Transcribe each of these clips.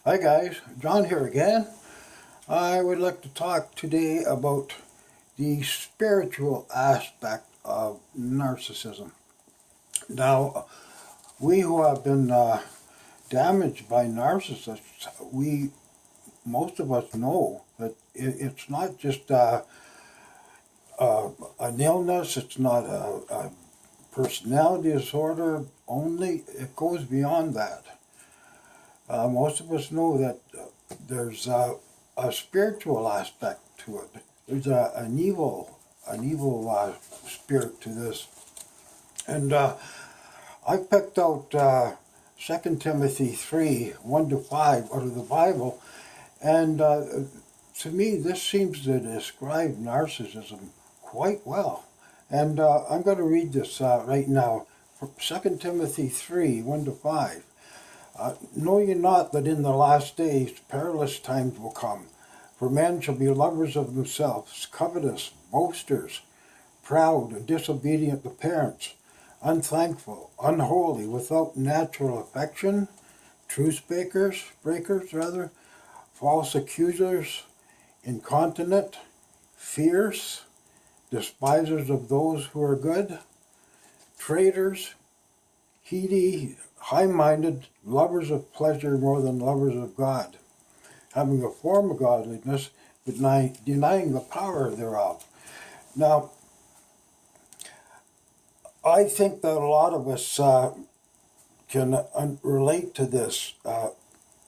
Hi guys, John here again. I would like to talk today about the spiritual aspect of narcissism. Now, we who have been damaged by narcissists, most of us know that it's not just an illness, it's not a personality disorder only, it goes beyond that. Most of us know that there's a spiritual aspect to it. There's an evil spirit to this. And I picked out 2 Timothy 3, 1 to 5 out of the Bible. And to me, this seems to describe narcissism quite well. And I'm going to read this right now. 2 Timothy 3, 1 to 5. Know ye not that in the last days perilous times will come? For men shall be lovers of themselves, covetous, boasters, proud, and disobedient to parents, unthankful, unholy, without natural affection, breakers, false accusers, incontinent, fierce, despisers of those who are good, traitors, heady, high-minded, lovers of pleasure more than lovers of God, having a form of godliness, but denying the power thereof. Now, I think that a lot of us can relate to this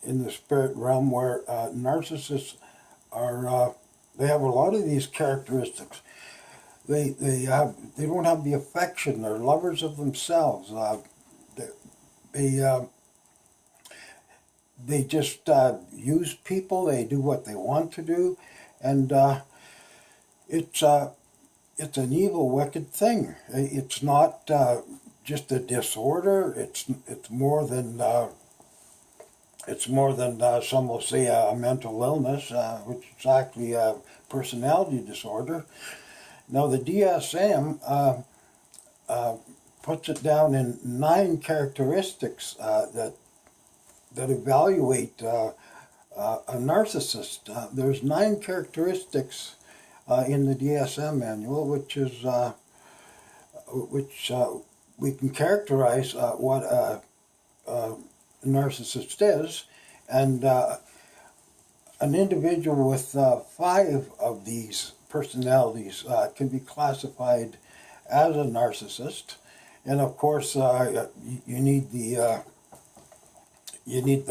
in the spirit realm, where narcissists are, they have a lot of these characteristics. They don't have the affection. They're lovers of themselves. They just use people. They do what they want to do, and it's an evil, wicked thing. It's not just a disorder. It's more than some will say a mental illness, which is actually a personality disorder. Now the DSM puts it down in 9 characteristics that evaluate a narcissist. There's 9 characteristics in the DSM manual, which we can characterize what a narcissist is, and an individual with 5 of these personalities can be classified as a narcissist. And of course, you need the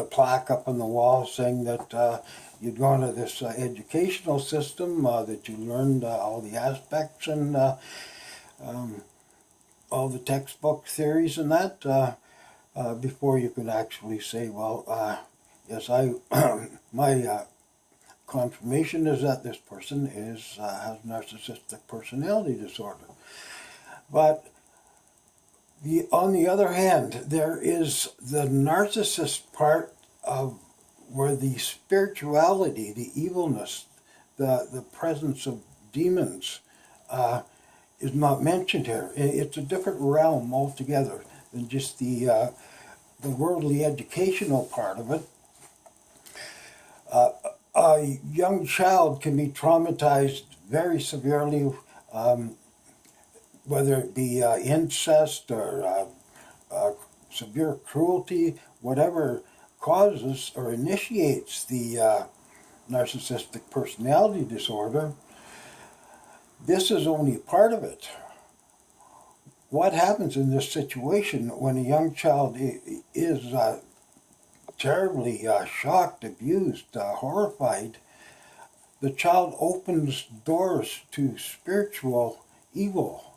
plaque up on the wall saying that you'd gone to this educational system, that you learned all the aspects and all the textbook theories and that before you could actually say, well, yes, my confirmation is that this person has narcissistic personality disorder. But on the other hand, there is the narcissist part of where the spirituality, the evilness, the presence of demons is not mentioned here. It's a different realm altogether than just the worldly educational part of it. A young child can be traumatized very severely, whether it be incest or severe cruelty, whatever causes or initiates the narcissistic personality disorder. This is only part of it. What happens in this situation when a young child is terribly shocked, abused, horrified? The child opens doors to spiritual evil.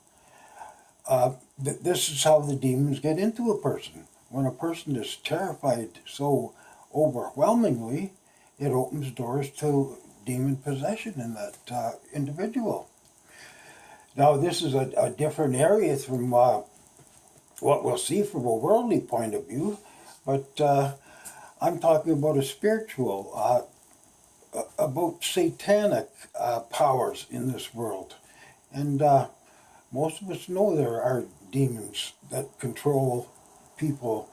This is how the demons get into a person. When a person is terrified so overwhelmingly, it opens doors to demon possession in that individual. Now, this is a different area from what we'll see from a worldly point of view, but I'm talking about a spiritual, about satanic powers in this world. And most of us know there are demons that control people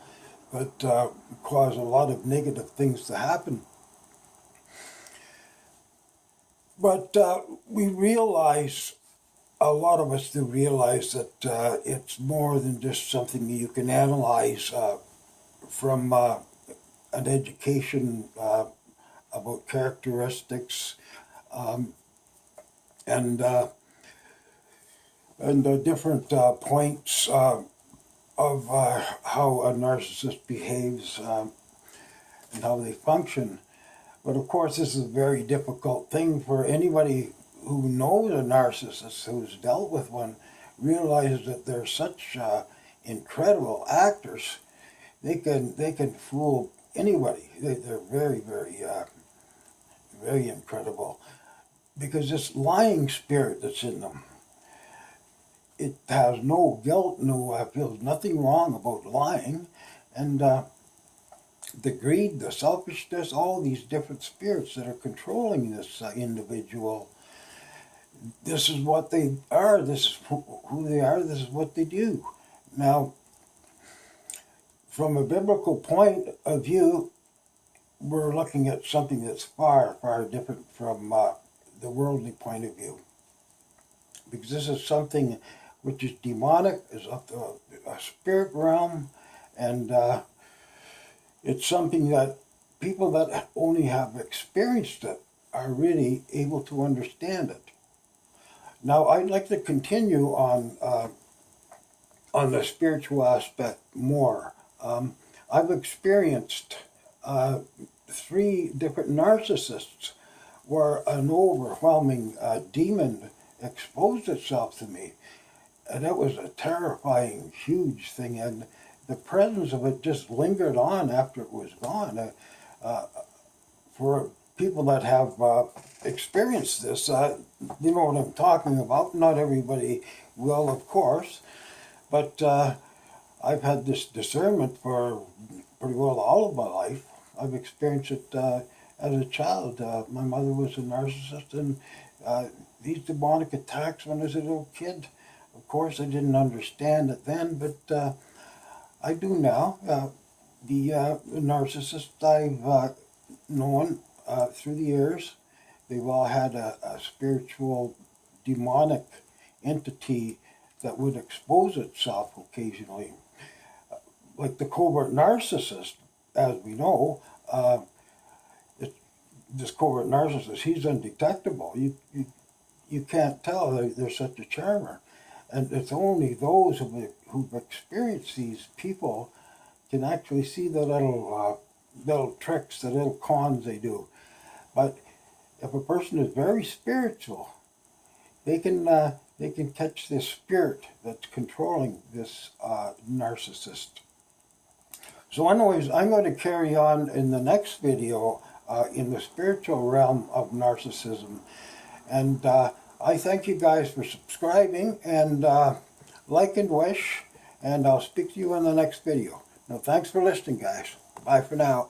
but cause a lot of negative things to happen. But we realize, a lot of us do realize that it's more than just something you can analyze from an education about characteristics and the different points of how a narcissist behaves and how they function. But of course, this is a very difficult thing for anybody who knows a narcissist, who's dealt with one, realizes that they're such incredible actors. They can fool anybody. They're very, very incredible. Because this lying spirit that's in them, it has no guilt, feels nothing wrong about lying, and the greed, the selfishness, all these different spirits that are controlling this individual. This is what they are. This is who they are. This is what they do. Now, from a biblical point of view, we're looking at something that's far, far different from the worldly point of view. Because this is something which is demonic, is of a spirit realm, and it's something that people that only have experienced it are really able to understand it. Now, I'd like to continue on the spiritual aspect more. I've experienced 3 different narcissists where an overwhelming demon exposed itself to me. And it was a terrifying, huge thing. And the presence of it just lingered on after it was gone. For people that have experienced this, you know what I'm talking about. Not everybody will, of course. But I've had this discernment for pretty well all of my life. I've experienced it as a child. My mother was a narcissist, and these demonic attacks when I was a little kid, of course I didn't understand it then, but I do now. The narcissists I've known through the years, they've all had a spiritual demonic entity that would expose itself occasionally. Like the covert narcissist, as we know, this covert narcissist, he's undetectable. You can't tell they're such a charmer. And it's only those who've experienced these people can actually see the little tricks, the little cons they do. But if a person is very spiritual, they can catch this spirit that's controlling this narcissist. So anyways, I'm going to carry on in the next video in the spiritual realm of narcissism. And I thank you guys for subscribing, and like and wish, and I'll speak to you in the next video. Now, thanks for listening, guys. Bye for now.